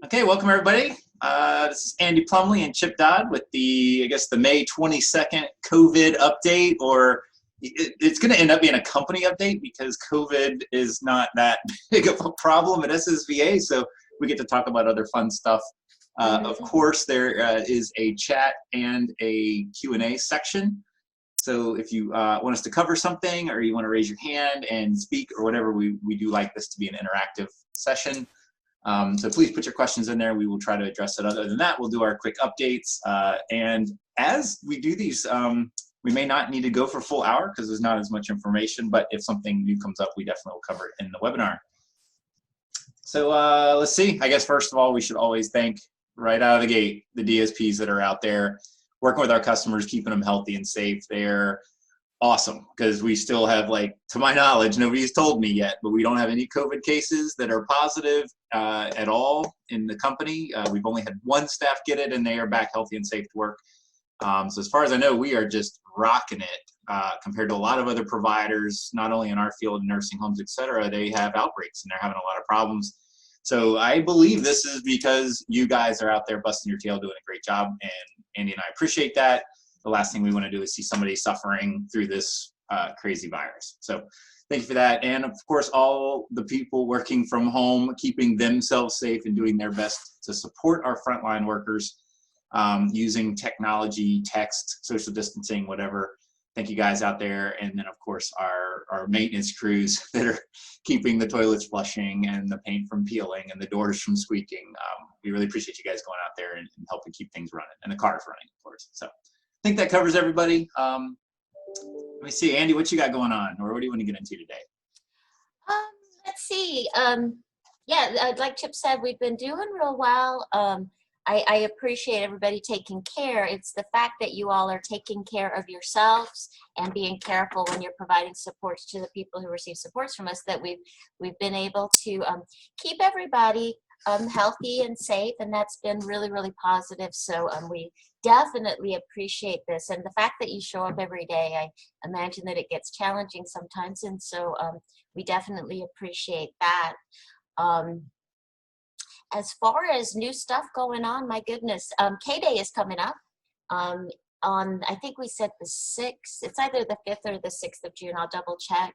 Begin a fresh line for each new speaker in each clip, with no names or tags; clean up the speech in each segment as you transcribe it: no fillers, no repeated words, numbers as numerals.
Okay, welcome everybody. This is Andy Plumley and Chip Dodd with the May 22nd COVID update, or it's going to end up being a company update because COVID is not that big of a problem at SSVA, so we get to talk about other fun stuff. Of course, there is a chat and a Q&A section. So if you want us to cover something or you want to raise your hand and speak or whatever, we do like this to be an interactive session. So please put your questions in there. We will try to address it. Other than that, we'll do our quick updates. And as we do these, we may not need to go for a full hour because there's not as much information, but if something new comes up, we definitely will cover it in the webinar. So let's see. I guess first of all, we should always thank right out of the gate the DSPs that are out there working with our customers, keeping them healthy and safe. They're awesome because we still have, like, to my knowledge, nobody's told me yet, but we don't have any COVID cases that are positive at all in the company. We've only had one staff get it and they are back healthy and safe to work. So as far as I know, we are just rocking it compared to a lot of other providers, not only in our field, nursing homes, et cetera. They have outbreaks and they're having a lot of problems. So I believe this is because you guys are out there busting your tail, doing a great job, and Andy and I appreciate that. The last thing we want to do is see somebody suffering through this crazy virus. So thank you for that. And of course, all the people working from home, keeping themselves safe and doing their best to support our frontline workers using technology, text, social distancing, whatever. Thank you guys out there. And then of course, our maintenance crews that are keeping the toilets flushing and the paint from peeling and the doors from squeaking. We really appreciate you guys going out there and helping keep things running, and the cars running, of course. So I think that covers everybody. Let me see, Andy, what you got going on, or what do you want to get into today?
Let's see. Yeah, like Chip said, we've been doing real well. I appreciate everybody taking care. It's the fact that you all are taking care of yourselves and being careful when you're providing supports to the people who receive supports from us that we've been able to keep everybody healthy and safe, and that's been really, really positive. So we definitely appreciate this, and the fact that you show up every day, I imagine that it gets challenging sometimes, and so we definitely appreciate that. As far as new stuff going on, my goodness, K-Day is coming up on, I think we said the 6th. It's either the 5th or the 6th of June. I'll double check.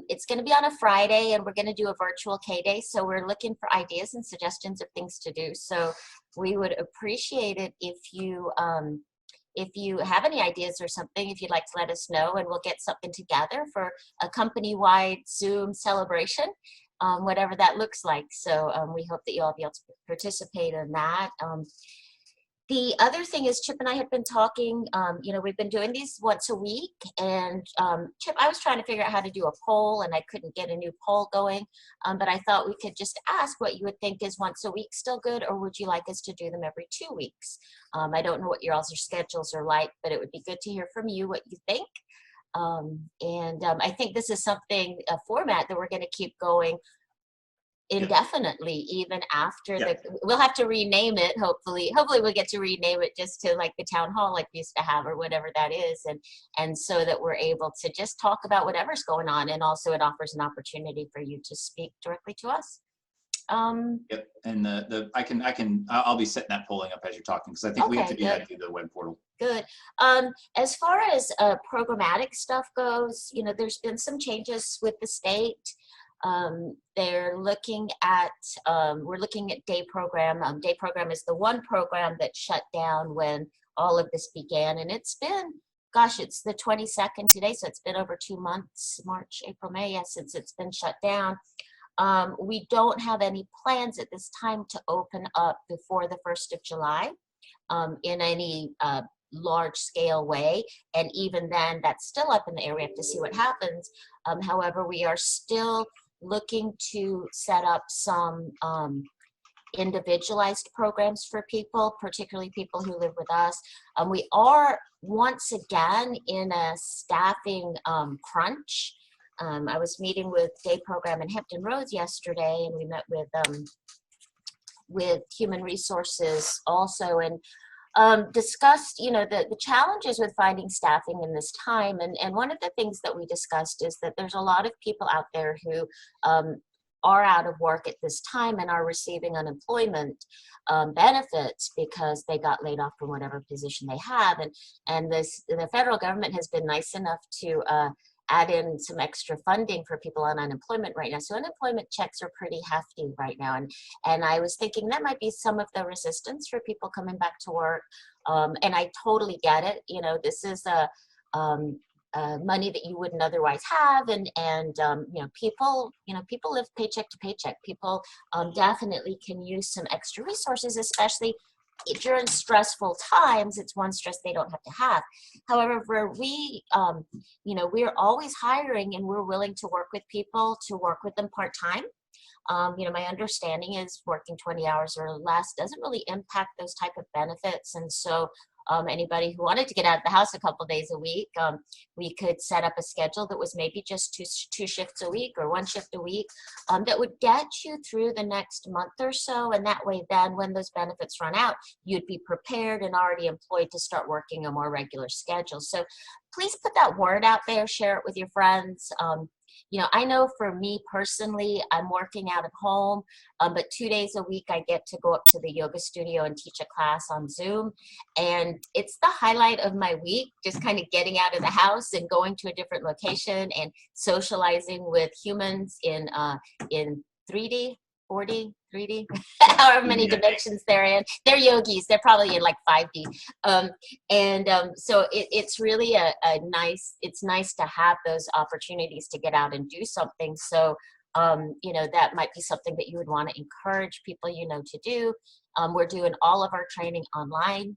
It's going to be on a Friday, and we're going to do a virtual K-Day. So we're looking for ideas and suggestions of things to do. So we would appreciate it if you have any ideas or something, if you'd like to let us know, and we'll get something together for a company-wide Zoom celebration. Whatever that looks like. So we hope that you'll all be able to participate in that. The other thing is, Chip and I have been talking, we've been doing these once a week, and Chip, I was trying to figure out how to do a poll, and I couldn't get a new poll going, but I thought we could just ask what you would think. Is once a week still good, or would you like us to do them every 2 weeks? I don't know what your all's schedules are like, but it would be good to hear from you what you think. I think this is something, a format that we're going to keep going indefinitely, even after we'll have to rename it. Hopefully we'll get to rename it just to like the town hall like we used to have, or whatever that is, and so that we're able to just talk about whatever's going on, and also it offers an opportunity for you to speak directly to us.
Yep, and I'll be setting that polling up as you're talking, because I think we have to do that through the web portal.
Good. As far as programmatic stuff goes, there's been some changes with the state. They're looking at, we're looking at day program. Day program is the one program that shut down when all of this began, and it's been, gosh, it's the 22nd today, so it's been over 2 months, March, April, May, since it's been shut down. We don't have any plans at this time to open up before the 1st of July in any large scale way, and even then that's still up in the air. We have to see what happens. However, we are still looking to set up some individualized programs for people, particularly people who live with us. We are once again in a staffing crunch. I was meeting with day program in Hampton Roads yesterday, and we met with human resources also, and discussed, the challenges with finding staffing in this time. And one of the things that we discussed is that there's a lot of people out there who are out of work at this time and are receiving unemployment benefits because they got laid off from whatever position they have. And the federal government has been nice enough to add in some extra funding for people on unemployment right now. So unemployment checks are pretty hefty right now. And I was thinking that might be some of the resistance for people coming back to work. And I totally get it. You know, this is money that you wouldn't otherwise have, and you know, people live paycheck to paycheck. People definitely can use some extra resources, especially during stressful times. It's one stress they don't have to have. However, we you know, we're always hiring, and we're willing to work with people, to work with them part-time. You know, my understanding is working 20 hours or less doesn't really impact those type of benefits. And so anybody who wanted to get out of the house a couple days a week, we could set up a schedule that was maybe just two shifts a week or one shift a week, that would get you through the next month or so. And that way, then when those benefits run out, you'd be prepared and already employed to start working a more regular schedule. So please put that word out there, share it with your friends. You know, I know for me personally, I'm working out at home, but 2 days a week I get to go up to the yoga studio and teach a class on Zoom. And it's the highlight of my week, just kind of getting out of the house and going to a different location and socializing with humans in 3D, 4D, 3D, however many dimensions they're in. They're yogis. They're probably in like 5D. So it's really it's nice to have those opportunities to get out and do something. So, you know, that might be something that you would want to encourage people, you know, to do. We're doing all of our training online.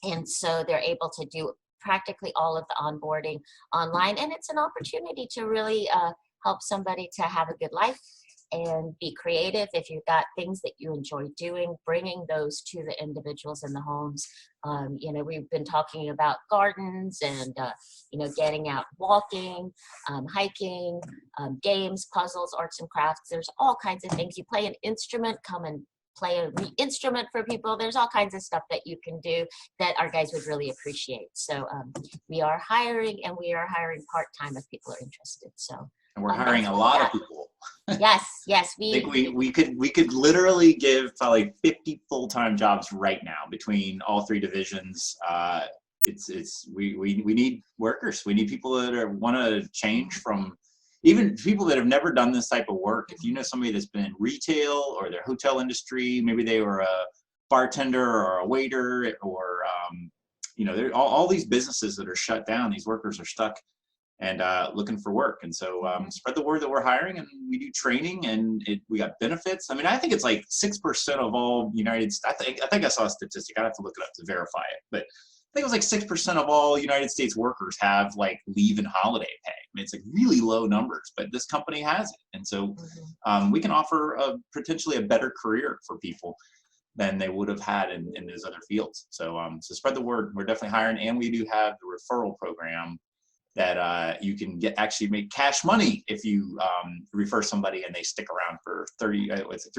And so they're able to do practically all of the onboarding online. And it's an opportunity to really help somebody to have a good life and be creative. If you've got things that you enjoy doing, bringing those to the individuals in the homes. You know, we've been talking about gardens and, you know, getting out walking, hiking, games, puzzles, arts and crafts. There's all kinds of things. You play an instrument, come and play an instrument for people. There's all kinds of stuff that you can do that our guys would really appreciate. So we are hiring, and we are hiring part-time if people are interested. So.
And we're hiring a lot of people.
Yes.
I think we could literally give probably 50 full-time jobs right now between all three divisions. We need workers. We need people that want to change, from even people that have never done this type of work. If you know somebody that's been in retail or their hotel industry, maybe they were a bartender or a waiter, or you know, there all these businesses that are shut down. These workers are stuck and looking for work. And so spread the word that we're hiring, and we do training, and we got benefits. I mean, I think it's like 6% of all United States. I think I saw a statistic. I'd have to look it up to verify it, but I think it was like 6% of all United States workers have like leave and holiday pay. I mean, it's like really low numbers, but this company has it. And so we can offer potentially a better career for people than they would have had in those other fields. So spread the word. We're definitely hiring, and we do have the referral program that you can actually make cash money if you refer somebody and they stick around for 3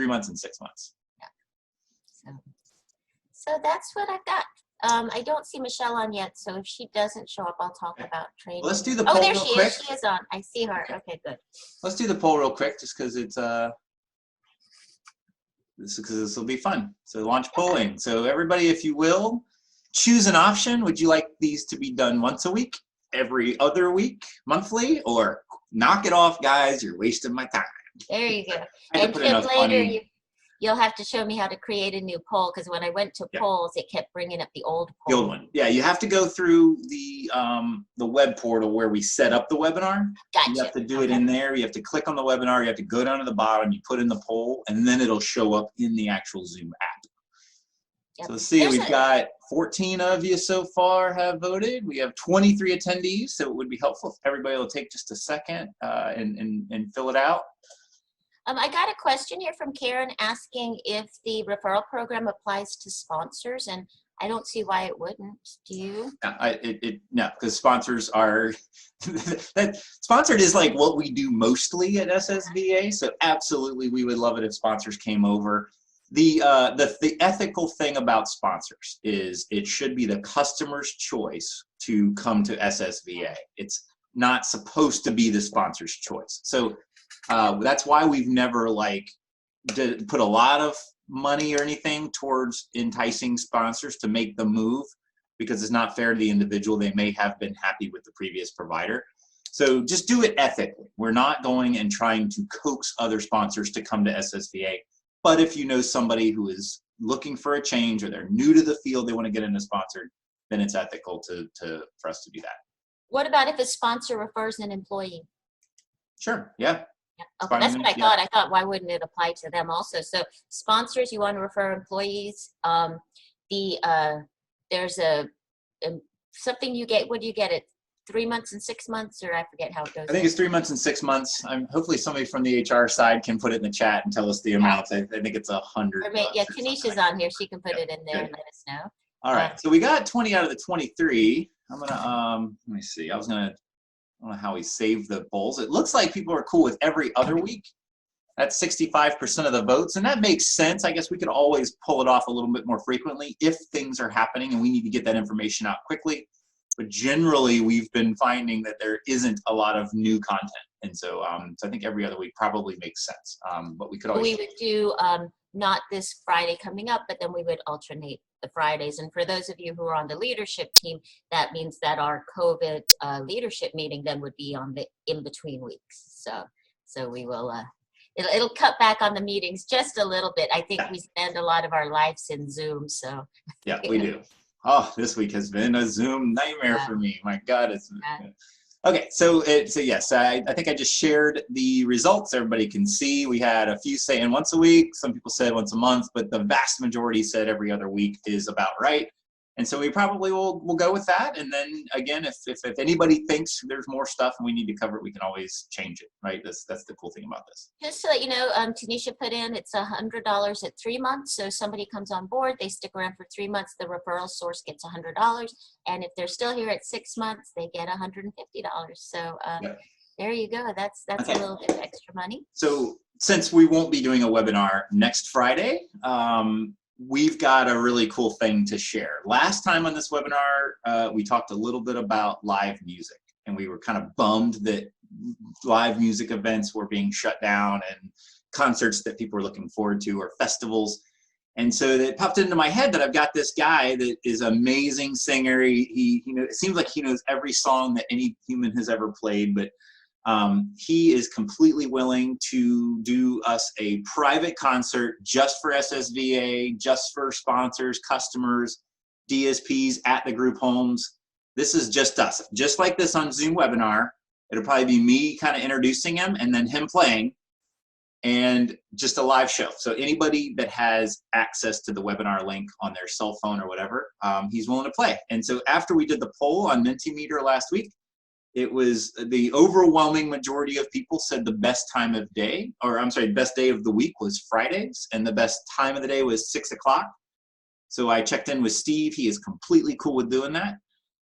months and 6 months.
Yeah. So that's what I've got. I don't see Michelle on yet, so if she doesn't show up, I'll talk about training.
Well, let's do the poll
there
real
she
quick.
is. She is on. I see her. Okay, good.
Let's do the poll real quick, just because this will be fun. So launch polling. So everybody, if you will, choose an option. Would you like these to be done once a week, every other week, monthly, or knock it off, guys? You're wasting my time.
There you go. And Chip, later you'll have to show me how to create a new poll, because when I went to polls, it kept bringing up the old poll.
The old one. Yeah, you have to go through the web portal where we set up the webinar.
Gotcha.
You have to do it in there. You have to click on the webinar. You have to go down to the bottom. You put in the poll, and then it'll show up in the actual Zoom app. Yep. So let's see, we've got 14 of you so far have voted. We have 23 attendees, so it would be helpful if everybody will take just a second and fill it out.
I got a question here from Karen asking if the referral program applies to sponsors, and I don't see why it wouldn't. Do you?
No, because sponsors are sponsored is like what we do mostly at SSVA. So absolutely, we would love it if sponsors came over. The ethical thing about sponsors is it should be the customer's choice to come to SSVA. It's not supposed to be the sponsor's choice. So That's why we've never like put a lot of money or anything towards enticing sponsors to make the move, because it's not fair to the individual. They may have been happy with the previous provider. So just do it ethically. We're not going and trying to coax other sponsors to come to SSVA. But if you know somebody who is looking for a change, or they're new to the field, they want to get into sponsored, then it's ethical for us to do that.
What about if a sponsor refers an employee?
Sure, yeah.
Yeah. Okay, that's what I thought. I thought, why wouldn't it apply to them also? So sponsors, you want to refer employees. There's something you get. What do you get it? 3 months and 6 months, or I forget how it goes.
I think it's 3 months and 6 months. Hopefully somebody from the HR side can put it in the chat and tell us the amounts. I think it's $100.
Yeah, Tanisha's on here. She can put it in there and let us know.
All right, so we got 20 out of the 23. I'm gonna let me see. I don't know how he saved the polls. It looks like people are cool with every other week. That's 65% of the votes, and that makes sense. I guess we could always pull it off a little bit more frequently if things are happening and we need to get that information out quickly. But generally, we've been finding that there isn't a lot of new content, and so I think every other week probably makes sense. But we could always.
We would do not this Friday coming up, but then we would alternate the Fridays. And for those of you who are on the leadership team, that means that our COVID leadership meeting then would be on the in-between weeks. So we will. It'll cut back on the meetings just a little bit. I think we spend a lot of our lives in Zoom, so.
Yeah, we do. Oh, this week has been a Zoom nightmare for me. My God, it's okay. So yes, I think I just shared the results. Everybody can see. We had a few saying once a week. Some people said once a month, but the vast majority said every other week is about right. And so we probably will go with that. And then again, if anybody thinks there's more stuff and we need to cover it, we can always change it, right? That's the cool thing about this.
Just so that you know, Tanisha put in, it's $100 at 3 months. So if somebody comes on board, they stick around for 3 months, the referral source gets $100. And if they're still here at 6 months, they get $150. So there you go. That's okay. A little bit of extra money.
So since we won't be doing a webinar next Friday, we've got a really cool thing to share. Last time on this webinar, we talked a little bit about live music, and we were kind of bummed that live music events were being shut down and concerts that people were looking forward to, or festivals. And so it popped into my head that I've got this guy that is an amazing singer. He it seems like he knows every song that any human has ever played, but he is completely willing to do us a private concert just for SSVA, just for sponsors, customers, DSPs at the group homes. This is just us. Just like this on Zoom webinar, it'll probably be me kind of introducing him and then him playing, and just a live show. So anybody that has access to the webinar link on their cell phone or whatever, he's willing to play. And so after we did the poll on Mentimeter last week, it was the overwhelming majority of people said the best time of day, or I'm sorry, best day of the week was Fridays, and the best time of the day was 6 o'clock. So I checked in with Steve. He is completely cool with doing that.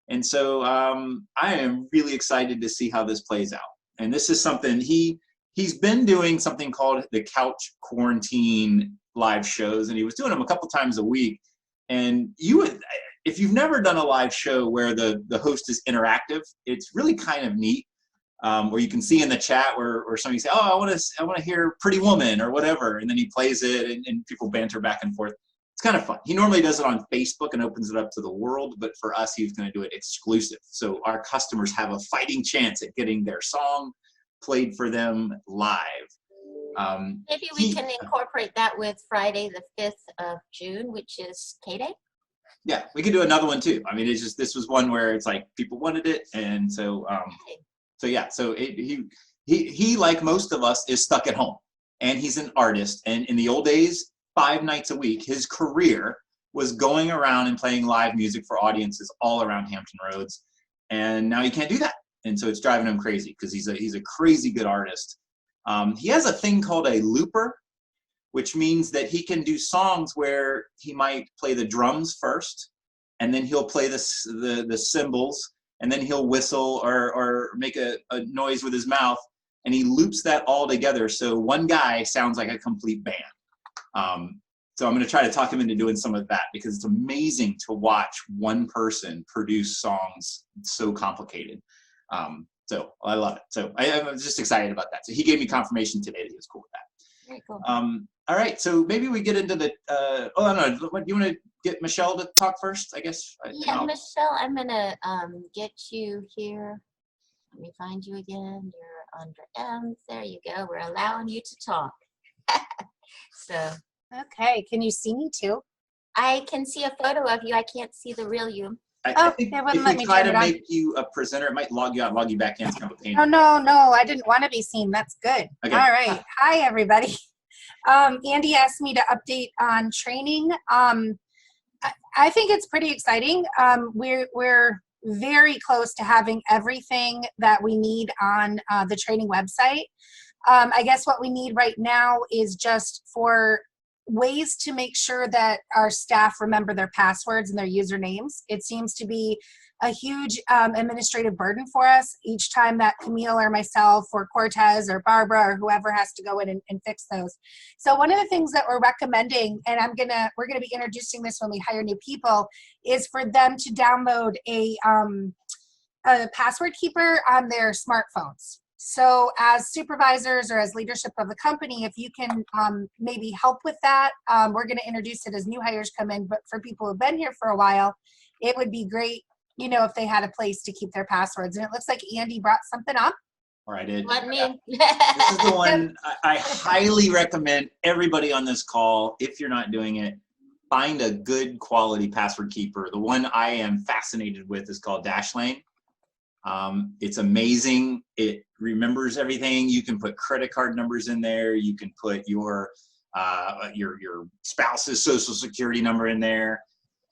And so I am really excited to see how this plays out. And this is something he's been doing something called the Couch Quarantine live shows, and he was doing them a couple times a week. And if you've never done a live show where the host is interactive, it's really kind of neat, where you can see in the chat where somebody say, oh, I want to hear Pretty Woman or whatever, and then he plays it and people banter back and forth. It's kind of fun. He normally does it on Facebook and opens it up to the world, but for us, he's going to do it exclusive. So our customers have a fighting chance at getting their song played for them live.
Maybe we can incorporate that with Friday the 5th of June, which is K-Day.
Yeah, we could do another one too. I mean, it's just, this was one where it's like people wanted it, and so yeah. So he like most of us is stuck at home, and he's an artist. And in the old days, 5 nights a week, his career was going around and playing live music for audiences all around Hampton Roads, and now he can't do that, and so it's driving him crazy because he's a crazy good artist. He has a thing called a looper, which means that he can do songs where he might play the drums first, and then he'll play the cymbals, and then he'll whistle or make a noise with his mouth, and he loops that all together. So one guy sounds like a complete band. So I'm going to try to talk him into doing some of that, because it's amazing to watch one person produce songs so complicated. So I love it. So I'm just excited about that. So he gave me confirmation today that he was cool with that.
Very cool.
All right, so maybe we get into the, oh, no, do you want to get Michelle to talk first, I guess?
Yeah, Michelle, I'm gonna get you here. Let me find you again. You're under M. There you go. We're allowing you to talk. So.
Okay, can you see me too?
I can see a photo of you. I can't see the real you.
I think
it wouldn't
if
let
we
me
try
turn
to
it on.
make you a presenter, it might log you out, log you back in. It's kind of a pain.
Oh, no, I didn't want to be seen. That's good.
Okay.
All right. Hi, everybody. Andy asked me to update on training. I think it's pretty exciting. We're very close to having everything that we need on the training website. I guess what we need right now is just for ways to make sure that our staff remember their passwords and their usernames. It seems to be a huge administrative burden for us each time that Camille or myself or Cortez or Barbara or whoever has to go in and fix those. So one of the things that we're recommending, and we're gonna be introducing this when we hire new people, is for them to download a password keeper on their smartphones. So as supervisors or as leadership of the company, if you can maybe help with that, we're going to introduce it as new hires come in, but for people who've been here for a while, it would be great, if they had a place to keep their passwords. And it looks like Andy brought something up.
Or I did.
Let me.
This is the one I highly recommend everybody on this call, if you're not doing it, find a good quality password keeper. The one I am fascinated with is called Dashlane. It's amazing. It remembers everything. You can put credit card numbers in there. You can put your spouse's social security number in there.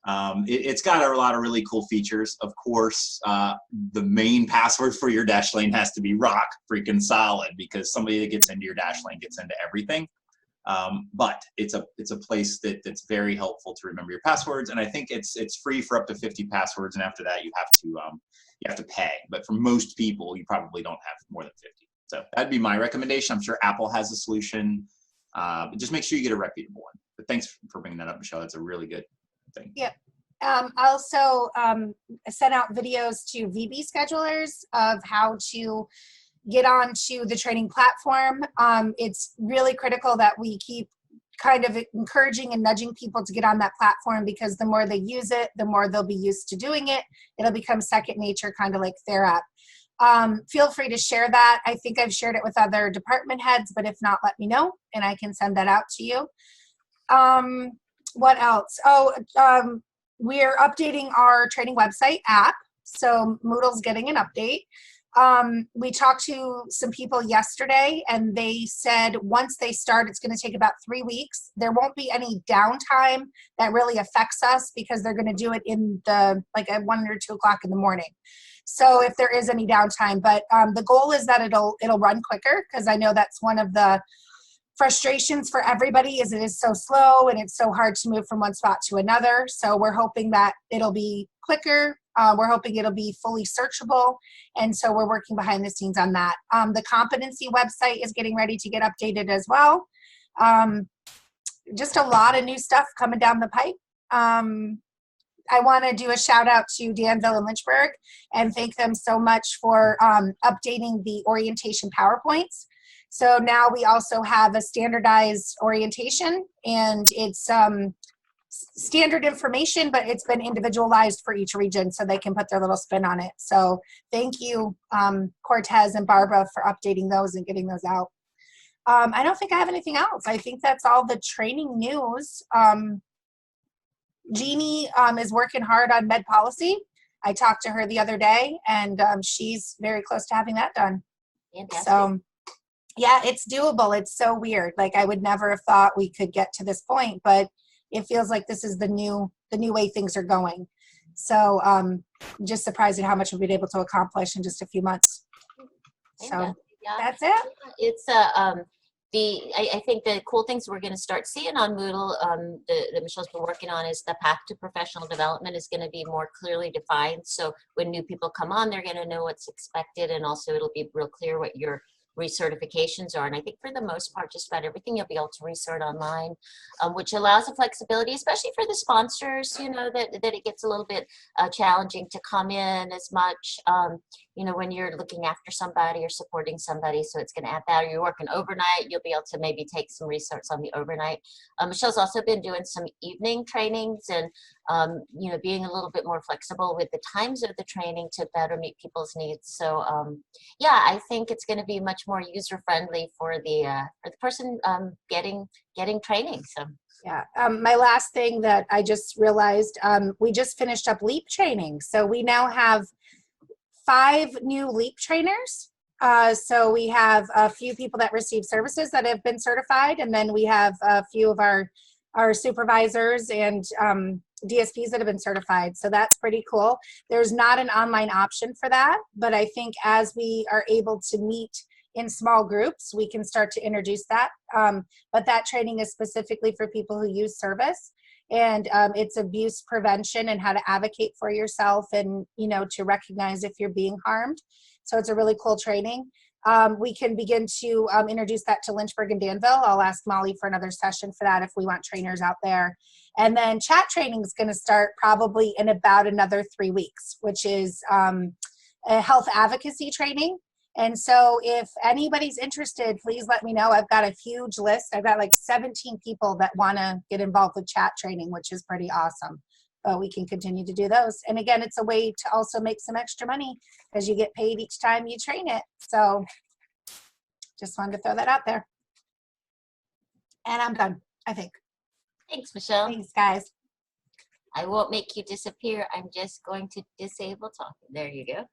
It's got a lot of really cool features. Of course, the main password for your Dashlane has to be rock freaking solid, because somebody that gets into your Dashlane gets into everything. But it's a place that's very helpful to remember your passwords, and I think it's free for up to 50 passwords, and after that you have to pay. But for most people, you probably don't have more than 50. So that'd be my recommendation. I'm sure Apple has a solution. But just make sure you get a reputable one. But thanks for bringing that up, Michelle. That's a really good thing.
Yep. Also sent out videos to VB schedulers of how to get onto the training platform. It's really critical that we keep kind of encouraging and nudging people to get on that platform, because the more they use it, the more they'll be used to doing it. It'll become second nature, kind of like their app. Feel free to share that. I think I've shared it with other department heads, but if not, let me know and I can send that out to you. What else? We're updating our training website app. So Moodle's getting an update. We talked to some people yesterday and they said once they start, it's going to take about 3 weeks. There won't be any downtime that really affects us, because they're going to do it in at 1 or 2 o'clock in the morning. So if there is any downtime, but the goal is that it'll run quicker, because I know that's one of the frustrations for everybody, is it is so slow and it's so hard to move from one spot to another. So we're hoping that it'll be quicker. We're hoping it'll be fully searchable. And so we're working behind the scenes on that. The competency website is getting ready to get updated as well. Just a lot of new stuff coming down the pipe. I want to do a shout out to Danville and Lynchburg and thank them so much for updating the orientation PowerPoints. So now we also have a standardized orientation, and it's standard information, but it's been individualized for each region so they can put their little spin on it. So thank you, Cortez and Barbara, for updating those and getting those out. I don't think I have anything else. I think that's all the training news. Jeannie is working hard on med policy. I talked to her the other day, and she's very close to having that done.
Fantastic.
So yeah, it's doable. It's so weird. Like, I would never have thought we could get to this point, but it feels like this is the new way things are going. So just surprised at how much we've been able to accomplish in just a few months. So
yeah.
That's it.
It's I think the cool things we're going to start seeing on Moodle that Michelle's been working on is the path to professional development is going to be more clearly defined. So when new people come on, they're going to know what's expected, and also it'll be real clear what your recertifications are. And I think for the most part, just about everything you'll be able to recert online, which allows the flexibility, especially for the sponsors, that it gets a little bit challenging to come in as much. you know, when you're looking after somebody or supporting somebody. So it's going to add value. You're working overnight, you'll be able to maybe take some research on the overnight. Michelle's also been doing some evening trainings and, you know, being a little bit more flexible with the times of the training to better meet people's needs. So yeah, I think it's going to be much more user friendly for the person getting training. So
Yeah. My last thing that I just realized, we just finished up LEAP training. So we now have 5 new LEAP trainers. So we have a few people that receive services that have been certified, and then we have a few of our supervisors and DSPs that have been certified. So that's pretty cool. There's not an online option for that, but I think as we are able to meet in small groups, we can start to introduce that. But that training is specifically for people who use service, and it's abuse prevention and how to advocate for yourself and, you know, to recognize if you're being harmed. So it's a really cool training. We can begin to introduce that to Lynchburg and Danville. I'll ask Molly for another session for that if we want trainers out there. And then chat training is going to start probably in about another 3 weeks, which is a health advocacy training. And so if anybody's interested, please let me know. I've got a huge list. I've got like 17 people that want to get involved with chat training, which is pretty awesome. But we can continue to do those. And again, it's a way to also make some extra money because you get paid each time you train it. So just wanted to throw that out there. And I'm done, I think.
thanks, Michelle.
Thanks, guys.
I won't make you disappear. I'm just going to disable talking. There you go.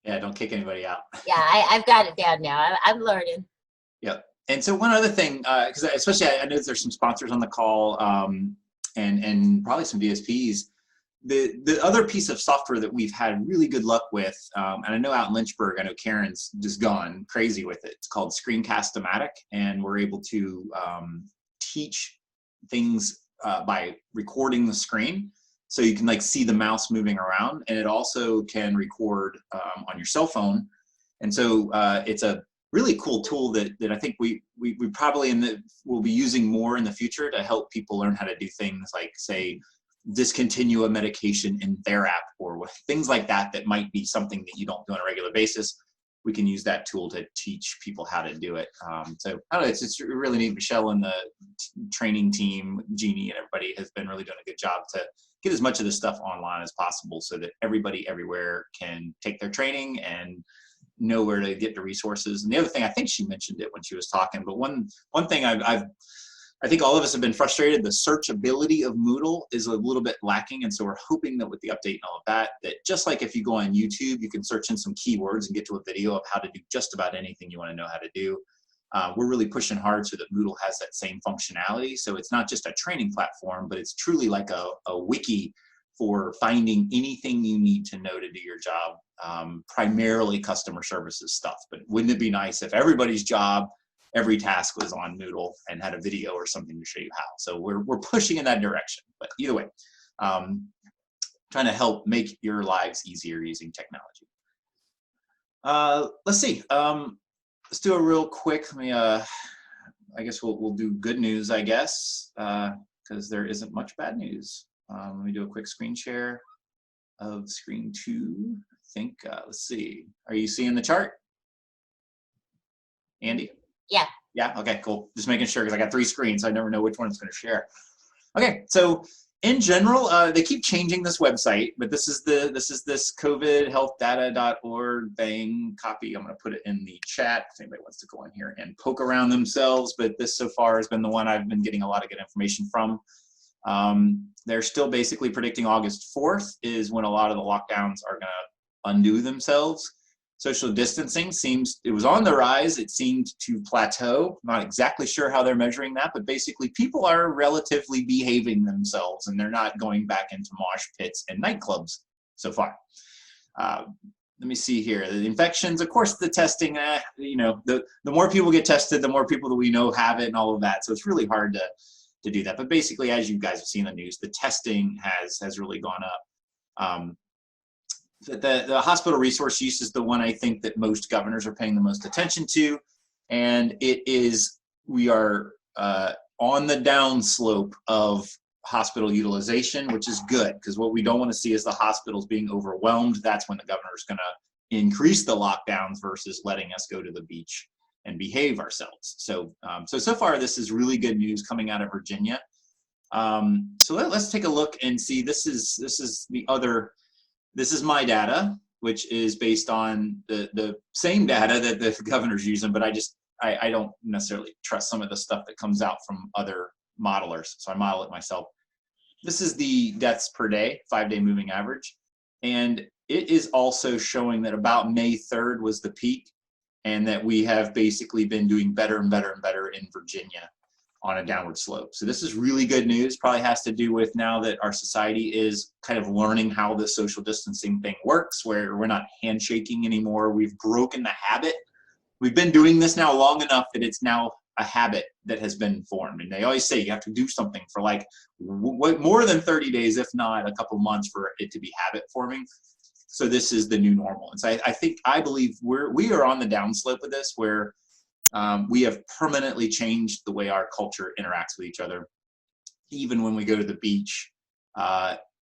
Yeah, don't kick anybody out.
Yeah, I've got it down now. I'm learning.
Yep. And so one other thing, because especially I know there's some sponsors on the call and probably some DSPs. The other piece of software that we've had really good luck with, and I know out in Lynchburg, I know Karen's just gone crazy with it. It's called Screencast-O-Matic, and we're able to teach things by recording the screen. So you can like see the mouse moving around, and it also can record on your cell phone. And so it's a really cool tool that I think we probably will be using more in the future to help people learn how to do things like, say, discontinue a medication in their app or things like that might be something that you don't do on a regular basis. We can use that tool to teach people how to do it. So I don't know, it's really neat. Michelle and the training team, Jeannie and everybody has been really doing a good job to get as much of this stuff online as possible so that everybody everywhere can take their training and know where to get the resources. And the other thing, I think she mentioned it when she was talking, but one thing I think all of us have been frustrated, the searchability of Moodle is a little bit lacking. And so we're hoping that with the update and all of that just like if you go on YouTube, you can search in some keywords and get to a video of how to do just about anything you want to know how to do. We're really pushing hard so that Moodle has that same functionality. So it's not just a training platform, but it's truly like a wiki for finding anything you need to know to do your job, primarily customer services stuff. But wouldn't it be nice if everybody's job, every task was on Moodle and had a video or something to show you how? So we're pushing in that direction. But either way, trying to help make your lives easier using technology. Let's see. Let's do a real quick. Let me. I guess we'll do good news. I guess because there isn't much bad news. Let me do a quick screen share of screen 2. I think. Let's see. Are you seeing the chart, Andy?
Yeah.
Yeah. Okay. Cool. Just making sure because I got 3 screens. So I never know which one it's going to share. Okay. So in general, they keep changing this website, but this is this covidhealthdata.org thing copy. I'm going to put it in the chat if anybody wants to go in here and poke around themselves. But this so far has been the one I've been getting a lot of good information from. They're still basically predicting August 4th is when a lot of the lockdowns are going to undo themselves. Social distancing it was on the rise. It seemed to plateau. Not exactly sure how they're measuring that, but basically people are relatively behaving themselves and they're not going back into mosh pits and nightclubs so far. Let me see here. The infections, of course, the testing, you know, the more people get tested, the more people that we know have it and all of that. So it's really hard to do that. But basically, as you guys have seen in the news, the testing has really gone up. The hospital resource use is the one I think that most governors are paying the most attention to, and we are on the downslope of hospital utilization, which is good because what we don't want to see is the hospitals being overwhelmed. That's when the governor is going to increase the lockdowns versus letting us go to the beach and behave ourselves. So so far this is really good news coming out of Virginia. So let's take a look and see. This is my data, which is based on the same data that the governor's using, but I don't necessarily trust some of the stuff that comes out from other modelers, so I model it myself. This is the deaths per day, 5-day moving average, and it is also showing that about May 3rd was the peak, and that we have basically been doing better and better and better in Virginia on a downward slope. So this is really good news. Probably has to do with now that our society is kind of learning how the social distancing thing works, where we're not handshaking anymore. We've broken the habit. We've been doing this now long enough that it's now a habit that has been formed. And they always say you have to do something for like more than 30 days, if not a couple months, for it to be habit forming. So this is the new normal. And so I believe we are on the downslope of this, where we have permanently changed the way our culture interacts with each other. Even when we go to the beach,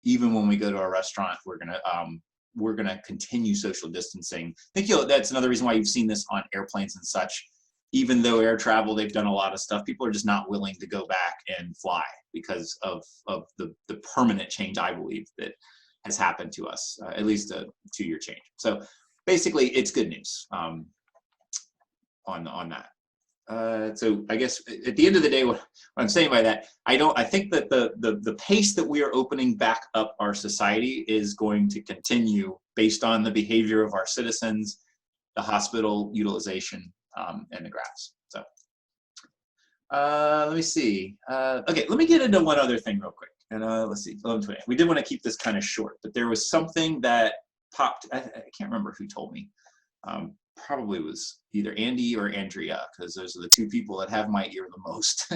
even when we go to a restaurant, we're gonna continue social distancing. I think that's another reason why you've seen this on airplanes and such. Even though air travel, they've done a lot of stuff, people are just not willing to go back and fly because of the permanent change, I believe, that has happened to us, at least a 2-year change. So basically, it's good news on that. So I guess at the end of the day, what I'm saying by that, I think that the pace that we are opening back up our society is going to continue based on the behavior of our citizens, the hospital utilization, and the graphs. So let me see. Okay, let me get into one other thing real quick. And let's see, 11:20. We did want to keep this kind of short, but there was something that popped. I can't remember who told me. Probably was either Andy or Andrea, because those are the two people that have my ear the most.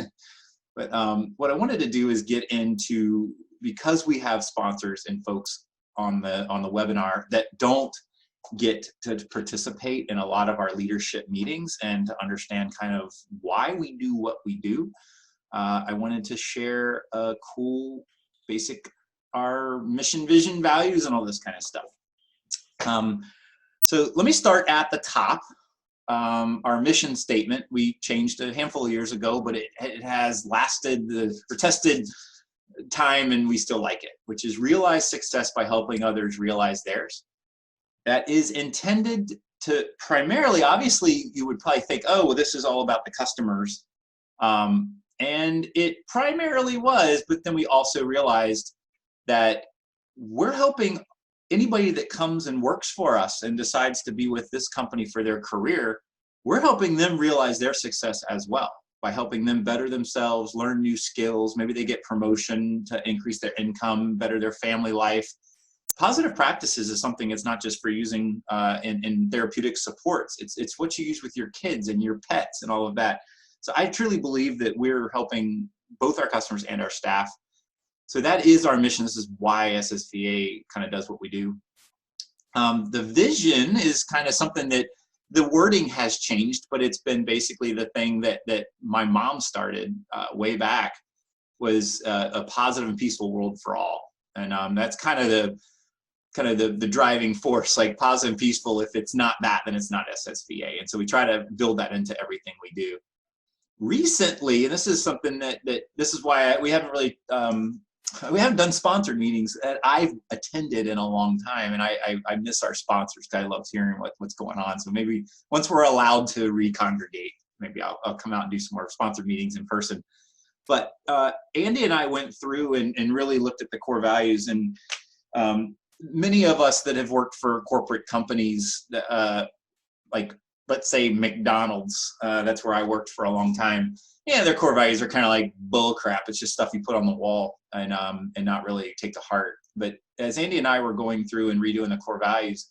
But what I wanted to do is get into, because we have sponsors and folks on the webinar that don't get to participate in a lot of our leadership meetings and to understand kind of why we do what we do. I wanted to share a cool basic, our mission, vision, values, and all this kind of stuff. So let me start at the top. Our mission statement, we changed a handful of years ago, but it has lasted the tested time, and we still like it, which is realize success by helping others realize theirs. That is intended to primarily, obviously, you would probably think, oh, well, this is all about the customers. And it primarily was, but then we also realized that we're helping anybody that comes and works for us and decides to be with this company for their career. We're helping them realize their success as well by helping them better themselves, learn new skills. Maybe they get promotion to increase their income, better their family life. Positive practices is something that's not just for using in therapeutic supports. It's what you use with your kids and your pets and all of that. So I truly believe that we're helping both our customers and our staff. So that is our mission. This is why SSVA kind of does what we do. The vision is kind of something that the wording has changed, but it's been basically the thing that my mom started way back, was a positive and peaceful world for all. And that's kind of the driving force, like positive and peaceful. If it's not that, then it's not SSVA. And so we try to build that into everything we do. Recently, and this is something that this is why we haven't really we haven't done sponsored meetings that I've attended in a long time, and I miss our sponsors. I love hearing what's going on. So maybe once we're allowed to recongregate, maybe I'll come out and do some more sponsored meetings in person. But Andy and I went through and really looked at the core values, and many of us that have worked for corporate companies, like let's say McDonald's, that's where I worked for a long time. Yeah, their core values are kind of like bull crap. It's just stuff you put on the wall and not really take to heart. But as Andy and I were going through and redoing the core values,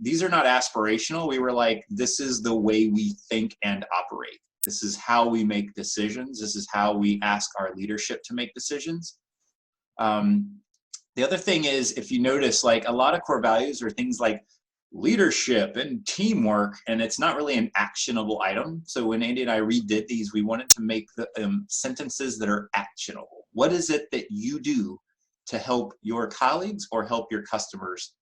these are not aspirational. We were like, this is the way we think and operate. This is how we make decisions. This is how we ask our leadership to make decisions. The other thing is, if you notice, like a lot of core values are things like leadership and teamwork, and it's not really an actionable item. So when Andy and I redid these, we wanted to make the sentences that are actionable. What is it that you do to help your colleagues or help your customers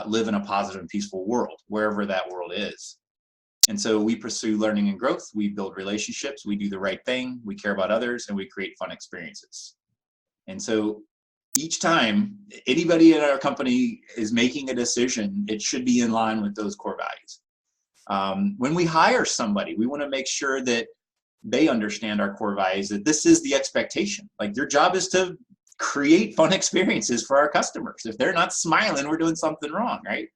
live in a positive and peaceful world, wherever that world is. And so we pursue learning and growth. We build relationships. We do the right thing. We care about others, and we create fun experiences. And so each time anybody in our company is making a decision, it should be in line with those core values. When we hire somebody, we want to make sure that they understand our core values, that this is the expectation. Like, your job is to create fun experiences for our customers. If they're not smiling, we're doing something wrong, right?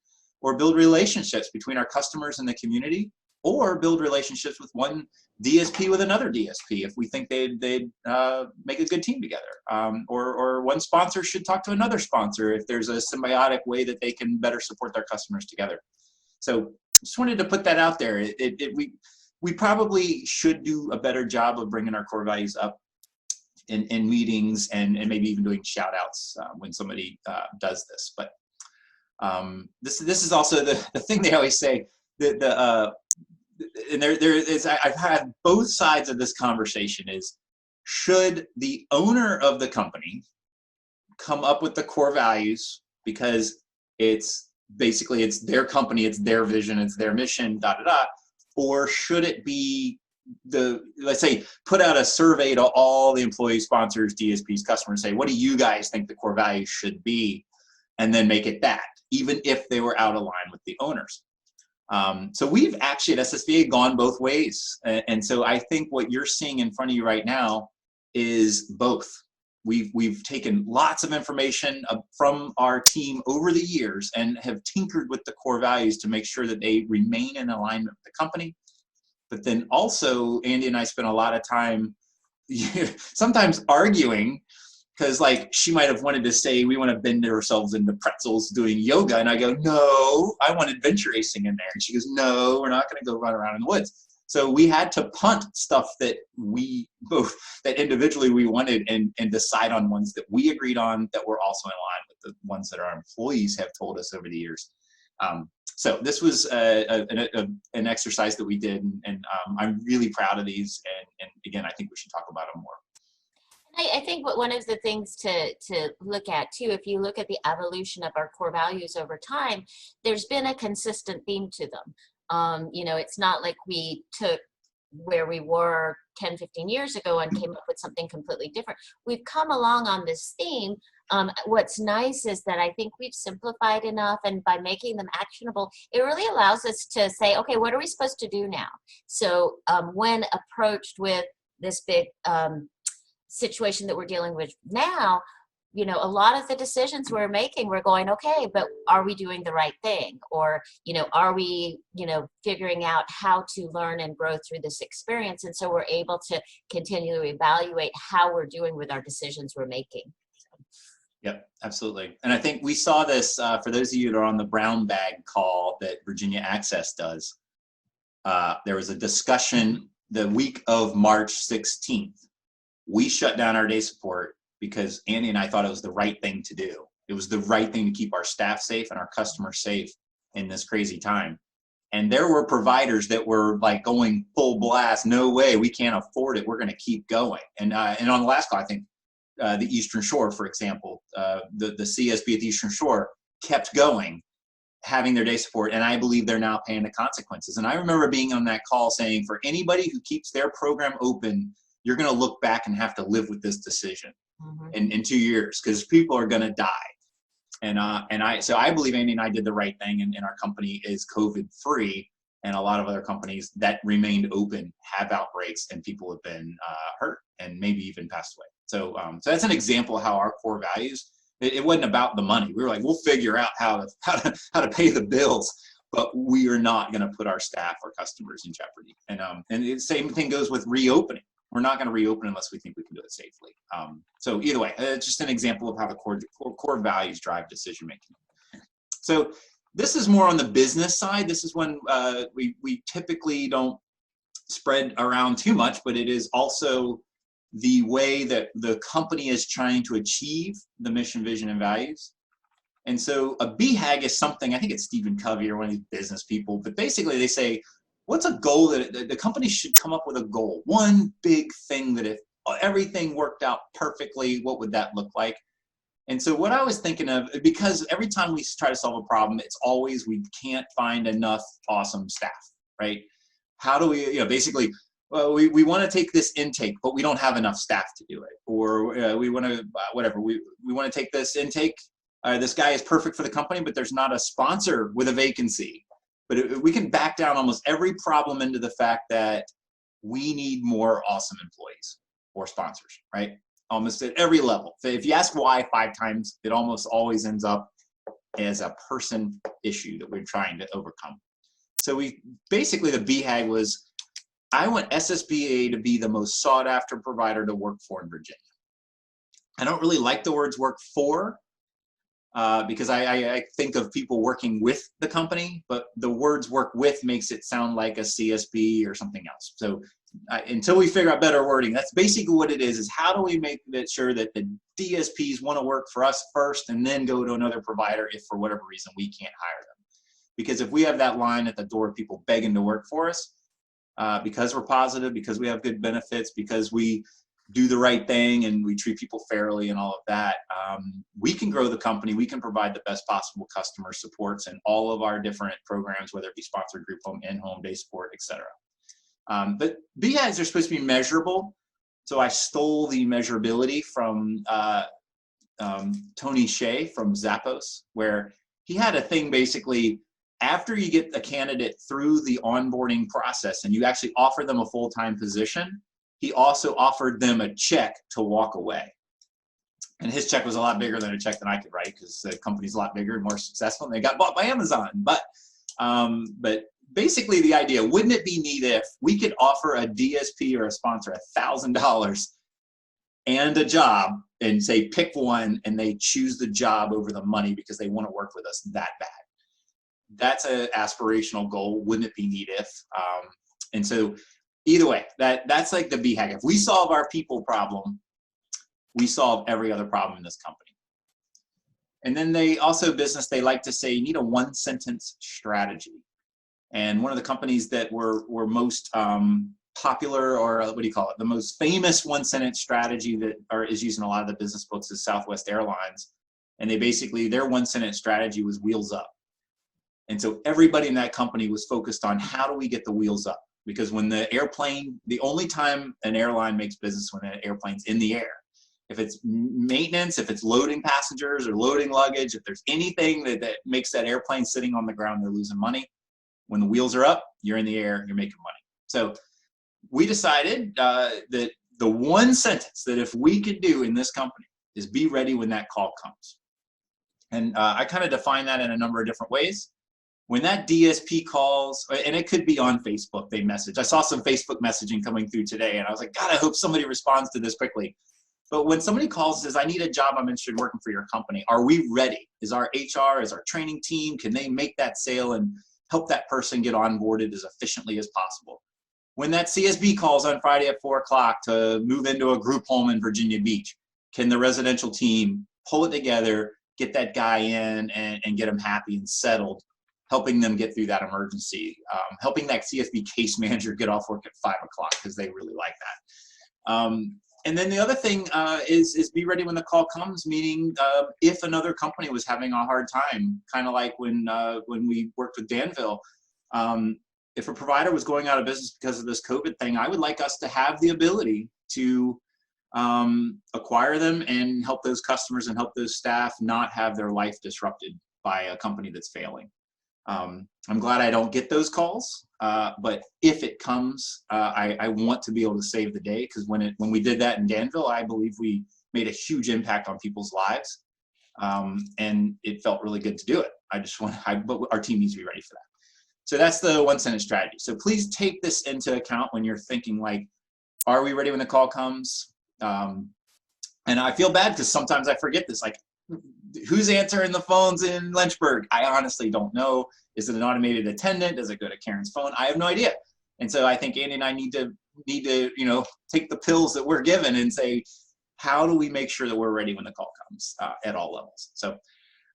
Or build relationships between our customers and the community, or build relationships with one DSP with another DSP if we think they'd make a good team together. Or one sponsor should talk to another sponsor if there's a symbiotic way that they can better support their customers together. So just wanted to put that out there. We probably should do a better job of bringing our core values up in meetings, and maybe even doing shout outs when somebody does this. But this is also the thing they always say, and there is, I've had both sides of this conversation, is should the owner of the company come up with the core values because it's basically, it's their company, it's their vision, it's their mission, or should it be let's say, put out a survey to all the employees, sponsors, DSPs, customers, say, what do you guys think the core values should be? And then make it that, even if they were out of line with the owners. So we've actually at SSVA gone both ways. And so I think what you're seeing in front of you right now is both. We've taken lots of information from our team over the years and have tinkered with the core values to make sure that they remain in alignment with the company. But then also, Andy and I spent a lot of time sometimes arguing, because like she might have wanted to say, we want to bend ourselves into pretzels doing yoga. And I go, no, I want adventure racing in there. And she goes, no, we're not going to go run around in the woods. So we had to punt stuff that that individually we wanted, and decide on ones that we agreed on that were also in line with the ones that our employees have told us over the years. So this was an exercise that we did, and I'm really proud of these. And again, I think we should talk about them more.
I think one of the things to look at too, if you look at the evolution of our core values over time, there's been a consistent theme to them. You know, it's not like we took where we were 10, 15 years ago and came up with something completely different. We've come along on this theme. What's nice is that I think we've simplified enough, and by making them actionable, it really allows us to say, okay, what are we supposed to do now? So when approached with this big situation that we're dealing with now, you know, a lot of the decisions we're making, we're going, okay, but are we doing the right thing? Or, you know, are we, you know, figuring out how to learn and grow through this experience? And so we're able to continually evaluate how we're doing with our decisions we're making.
Yep, absolutely. And I think we saw this for those of you that are on the brown bag call that Virginia Access does. There was a discussion the week of March 16th. We shut down our day support because Andy and I thought it was the right thing to do. It was the right thing to keep our staff safe and our customers safe in this crazy time. And there were providers that were like going full blast. No way, we can't afford it. We're going to keep going. And on the last call, I think the Eastern Shore, for example, the CSP at the Eastern Shore kept going, having their day support. And I believe they're now paying the consequences. And I remember being on that call saying, for anybody who keeps their program open, you're going to look back and have to live with this decision in 2 years, because people are going to die. So I believe Andy and I did the right thing, and our company is COVID free. And a lot of other companies that remained open have outbreaks, and people have been hurt and maybe even passed away. So that's an example of how our core values. It wasn't about the money. We were like, we'll figure out how to pay the bills, but we are not going to put our staff or customers in jeopardy. And the same thing goes with reopening. We're not going to reopen unless we think we can do it safely. So either way, it's just an example of how the core values drive decision making. So this is more on the business side. This is when we typically don't spread around too much, but it is also the way that the company is trying to achieve the mission, vision, and values. And so a BHAG is something, I think it's Stephen Covey or one of these business people, but basically they say, what's a goal that the company should come up with a goal? One big thing that if everything worked out perfectly, what would that look like? And so what I was thinking of, because every time we try to solve a problem, it's always we can't find enough awesome staff, right? How do we, basically, well, we want to take this intake, but we don't have enough staff to do it. Or we want to, whatever, we want to take this intake. This guy is perfect for the company, but there's not a sponsor with a vacancy. But we can back down almost every problem into the fact that we need more awesome employees or sponsors, right? Almost at every level. So if you ask why 5 times, it almost always ends up as a person issue that we're trying to overcome. So we basically, the BHAG was, I want SSVA to be the most sought after provider to work for in Virginia. I don't really like the words work for because I think of people working with the company, but the words work with makes it sound like a CSP or something else. So until we figure out better wording, that's basically what it is how do we make it sure that the DSPs want to work for us first and then go to another provider if for whatever reason we can't hire them. Because if we have that line at the door of people begging to work for us, because we're positive, because we have good benefits, because we do the right thing and we treat people fairly and all of that, we can grow the company. We can provide the best possible customer supports in all of our different programs, whether it be sponsored group home, in-home, day support, etc. But BHAGs are supposed to be measurable. So I stole the measurability from Tony Shea from Zappos, where he had a thing basically, after you get a candidate through the onboarding process and you actually offer them a full-time position, he also offered them a check to walk away. And his check was a lot bigger than a check that I could write because the company's a lot bigger and more successful and they got bought by Amazon. But basically the idea, wouldn't it be neat if we could offer a DSP or a sponsor $1,000 and a job and say pick one, and they choose the job over the money because they want to work with us that bad? That's an aspirational goal. Wouldn't it be neat if? And so either way, that's like the BHAG. If we solve our people problem, we solve every other problem in this company. And then they also, they like to say you need a 1-sentence strategy. And one of the companies that were most popular, or what do you call it, the most famous 1-sentence strategy that is used in a lot of the business books is Southwest Airlines. And they basically, their 1-sentence strategy was wheels up. And so everybody in that company was focused on how do we get the wheels up? Because when the only time an airline makes business when an airplane's in the air. If it's maintenance, if it's loading passengers or loading luggage, if there's anything that makes that airplane sitting on the ground, they're losing money. When the wheels are up, you're in the air, you're making money. So we decided that the 1 sentence that if we could do in this company is be ready when that call comes. And I kind of define that in a number of different ways. When that DSP calls, and it could be on Facebook, they message. I saw some Facebook messaging coming through today, and I was like, God, I hope somebody responds to this quickly. But when somebody calls and says, I need a job, I'm interested in working for your company, are we ready? Is our HR, is our training team, can they make that sale and help that person get onboarded as efficiently as possible? When that CSB calls on Friday at 4 o'clock to move into a group home in Virginia Beach, can the residential team pull it together, get that guy in and get him happy and settled, helping them get through that emergency, helping that CSB case manager get off work at 5 o'clock because they really like that. And then the other thing is be ready when the call comes, meaning if another company was having a hard time, kind of like when we worked with Danville, if a provider was going out of business because of this COVID thing, I would like us to have the ability to acquire them and help those customers and help those staff not have their life disrupted by a company that's failing. I'm glad I don't get those calls, but if it comes, I want to be able to save the day, because when we did that in Danville, I believe we made a huge impact on people's lives, and it felt really good to do it. But our team needs to be ready for that. So that's the 1-sentence strategy. So please take this into account when you're thinking like, are we ready when the call comes? And I feel bad because sometimes I forget this, like, who's answering the phones in Lynchburg? I honestly don't know. Is it an automated attendant? Does it go to Karen's phone? I have no idea. And so I think Andy and I need to take the pills that we're given and say, how do we make sure that we're ready when the call comes at all levels? So,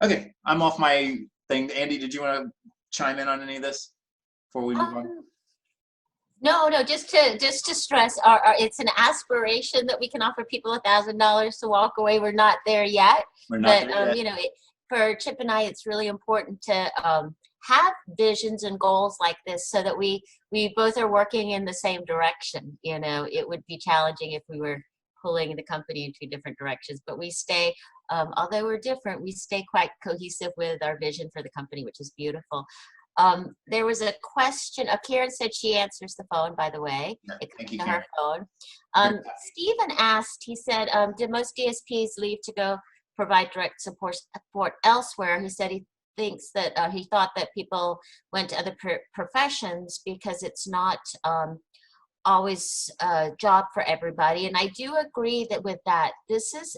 okay, I'm off my thing. Andy, did you want to chime in on any of this before we move on?
No, just to stress, it's an aspiration that we can offer people $1,000 to walk away. We're not there yet,
We're not
but
there yet.
you know, for Chip and I, it's really important to have visions and goals like this, so that we both are working in the same direction. You know, it would be challenging if we were pulling the company in two different directions, but we stay. Although we're different, we stay quite cohesive with our vision for the company, which is beautiful. There was a question. Karen said she answers the phone, by the way.
Yeah,
It
thank
comes
you,
to
Karen.
her phone. Stephen asked, he said, did most DSPs leave to go provide direct support elsewhere? He said he thinks that he thought that people went to other professions because it's not always a job for everybody. And I do agree that with that, this is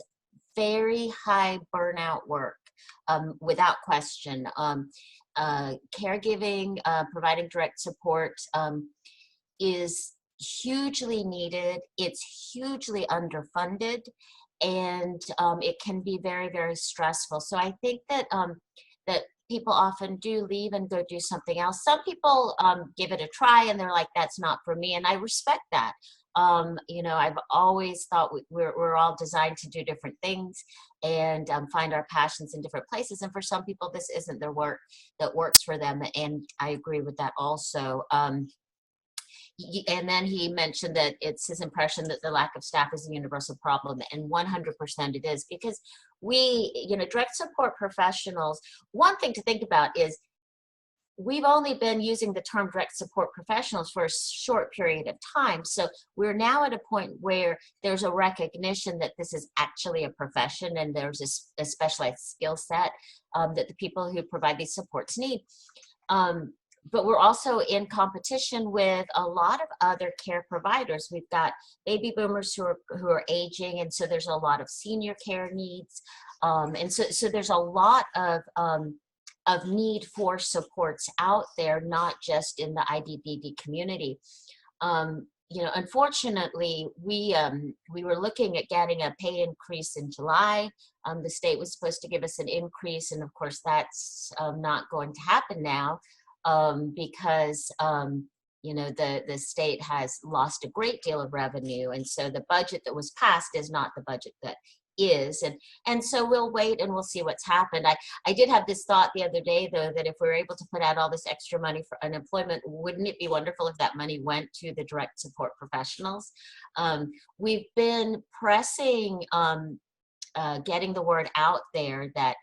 very high burnout work, without question. Caregiving, providing direct support is hugely needed. It's hugely underfunded, and it can be very, very stressful. So I think that that people often do leave and go do something else. Some people give it a try and they're like, that's not for me, and I respect that. You know, I've always thought we're all designed to do different things and find our passions in different places. And for some people, this isn't their work that works for them. And I agree with that also. And then he mentioned that it's his impression that the lack of staff is a universal problem, and 100% it is, because we, you know, direct support professionals, one thing to think about is we've only been using the term direct support professionals for a short period of time. So we're now at a point where there's a recognition that this is actually a profession, and there's a specialized skill set that the people who provide these supports need. But we're also in competition with a lot of other care providers. We've got baby boomers who are aging, and so there's a lot of senior care needs, and so there's a lot of need for supports out there, not just in the IDBD community. You know, unfortunately, we were looking at getting a pay increase in July. The state was supposed to give us an increase, and of course, that's not going to happen now. Because you know, the state has lost a great deal of revenue, and so the budget that was passed is not the budget that is, and so we'll wait and we'll see what's happened. I did have this thought the other day, though, that if we were able to put out all this extra money for unemployment, wouldn't it be wonderful if that money went to the direct support professionals? We've been pressing getting the word out there that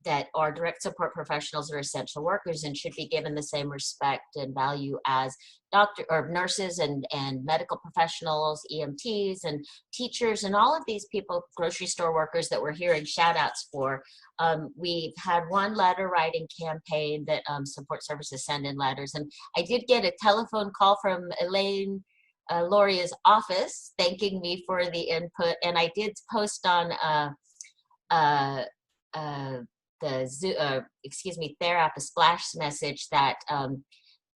that our direct support professionals are essential workers and should be given the same respect and value as doctor or nurses and medical professionals, EMTs and teachers, and all of these people, grocery store workers that we're hearing shout outs for. We've had one letter writing campaign that support services send in letters. And I did get a telephone call from Elaine Lauria's office thanking me for the input. And I did post on the TheraP, a splash message that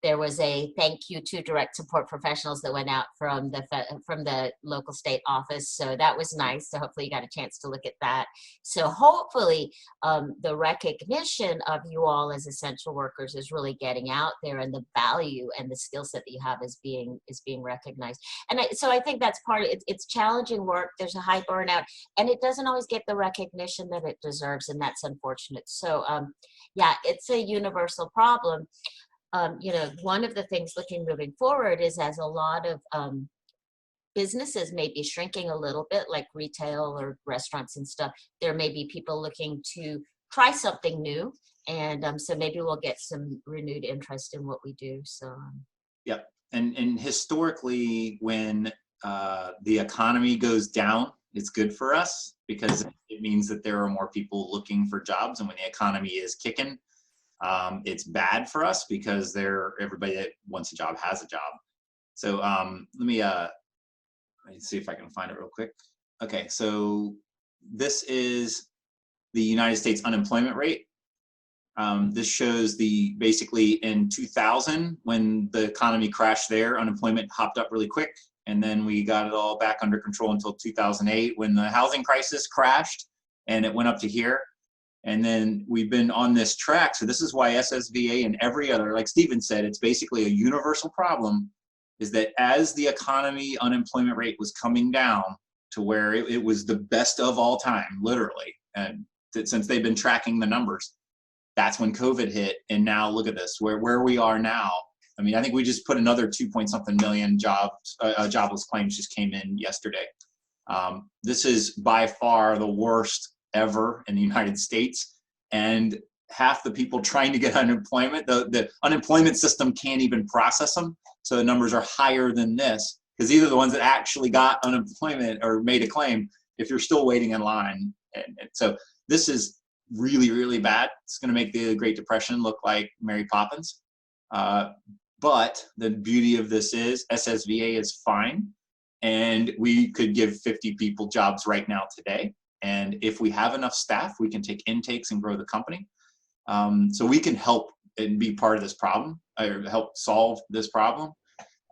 there was a thank you to direct support professionals that went out from the local state office. So that was nice. So hopefully you got a chance to look at that. So hopefully the recognition of you all as essential workers is really getting out there, and the value and the skill set that you have is being recognized. And so I think that's part of it. It's challenging work. There's a high burnout, and it doesn't always get the recognition that it deserves, and that's unfortunate. So yeah, it's a universal problem. You know, one of the things moving forward is, as a lot of businesses may be shrinking a little bit, like retail or restaurants and stuff, there may be people looking to try something new. And so maybe we'll get some renewed interest in what we do. So,
Yep. And historically, when the economy goes down, it's good for us because it means that there are more people looking for jobs. And when the economy is kicking, it's bad for us because everybody that wants a job has a job. So let me see if I can find it real quick. Okay, so this is the United States unemployment rate. This shows basically in 2000, when the economy crashed there, unemployment hopped up really quick. And then we got it all back under control until 2008, when the housing crisis crashed and it went up to here. And then we've been on this track. So this is why SSVA and every other, like Stephen said, it's basically a universal problem. is that as the economy unemployment rate was coming down to where it was the best of all time, literally, and since they've been tracking the numbers, that's when COVID hit. And now look at this, where we are now. I mean, I think we just put another 2-point-something million jobless claims just came in yesterday. This is by far the worst ever in the United States. And half the people trying to get unemployment, the unemployment system can't even process them. So the numbers are higher than this, because these are the ones that actually got unemployment or made a claim if you're still waiting in line. And so this is really, really bad. It's going to make the Great Depression look like Mary Poppins. But the beauty of this is SSVA is fine. And we could give 50 people jobs right now today. And if we have enough staff, we can take intakes and grow the company. So we can help and be part of this problem, or help solve this problem.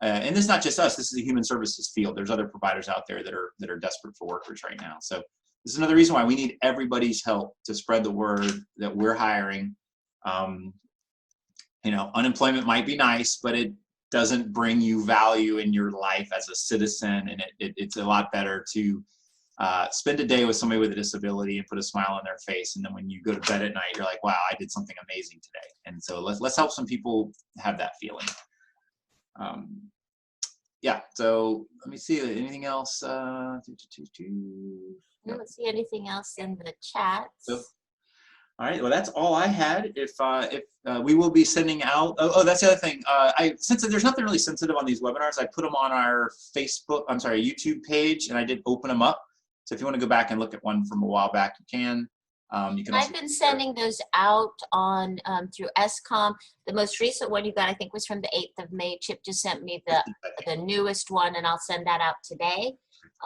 And this is not just us. This is a human services field. There's other providers out there that are desperate for workers right now. So this is another reason why we need everybody's help to spread the word that we're hiring. You know, unemployment might be nice, but it doesn't bring you value in your life as a citizen. And it's a lot better to spend a day with somebody with a disability and put a smile on their face. And then when you go to bed at night, you're like, wow, I did something amazing today. And so let's help some people have that feeling. Yeah, so let me see, anything else?
I don't see anything else in the chat.
So, all right, well, that's all I had. If we will be sending out, that's the other thing. Since there's nothing really sensitive on these webinars, I put them on our YouTube page, and I did open them up. So if you want to go back and look at one from a while back, you can. You can.
I've been sending those out on through SCOM. The most recent one you got, I think, was from the 8th of May. Chip just sent me the newest one, and I'll send that out today.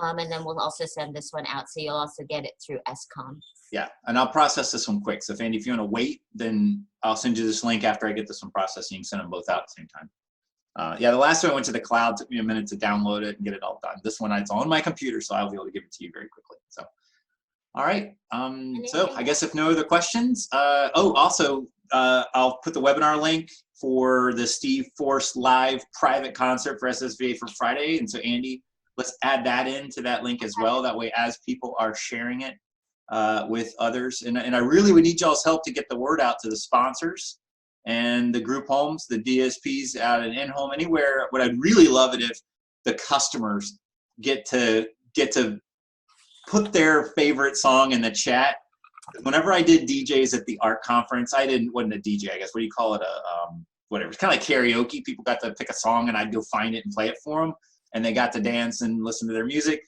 And then we'll also send this one out, so you'll also get it through SCOM.
Yeah, and I'll process this one quick. So if Andy, if you want to wait, then I'll send you this link after I get this one processed, and you can send them both out at the same time. Yeah, the last one I went to the cloud, took me a minute to download it and get it all done. This one, it's on my computer, so I'll be able to give it to you very quickly. So, all right. So I guess if no other questions, also, I'll put the webinar link for the Steve Force live private concert for SSVA for Friday. And so Andy, let's add that into that link as well. That way, as people are sharing it with others, and I really would need y'all's help to get the word out to the sponsors and the group homes, the DSPs out and in-home, anywhere. What I'd really love it if the customers get to put their favorite song in the chat. Whenever I did DJs at the ARC conference, wasn't a DJ, I guess. What do you call it? Whatever. It's kind of like karaoke. People got to pick a song, and I'd go find it and play it for them, and they got to dance and listen to their music.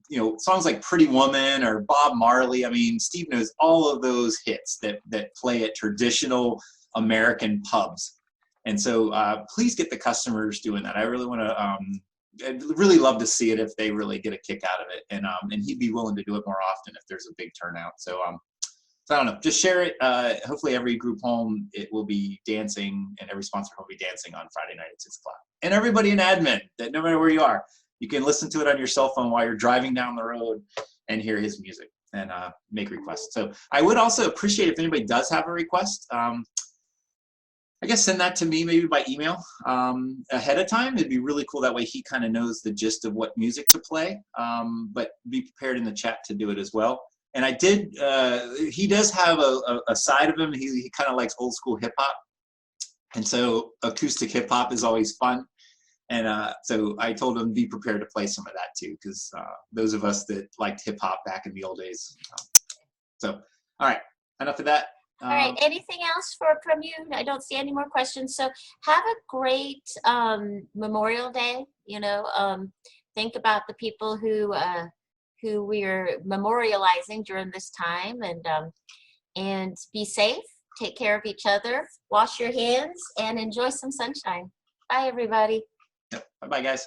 You know, songs like Pretty Woman or Bob Marley. I mean, Steve knows all of those hits that play at traditional American pubs. And so please get the customers doing that. I really want to, I'd really love to see it if they really get a kick out of it. And he'd be willing to do it more often if there's a big turnout. So, so I don't know, just share it. Hopefully every group home, it will be dancing, and every sponsor will be dancing on Friday night at 6 o'clock. And everybody in admin, that no matter where you are, you can listen to it on your cell phone while you're driving down the road and hear his music and make requests. So I would also appreciate if anybody does have a request. I guess send that to me maybe by email ahead of time. It'd be really cool. That way he kind of knows the gist of what music to play, but be prepared in the chat to do it as well. And he does have a side of him. He kind of likes old school hip hop. And so acoustic hip hop is always fun. And so I told him, be prepared to play some of that too, because those of us that liked hip hop back in the old days. So, all right, enough of that.
All right, anything else from you? I don't see any more questions. So have a great Memorial Day. You know, think about the people who we're memorializing during this time, and be safe. Take care of each other. Wash your hands and enjoy some sunshine. Bye, everybody.
Bye-bye, guys.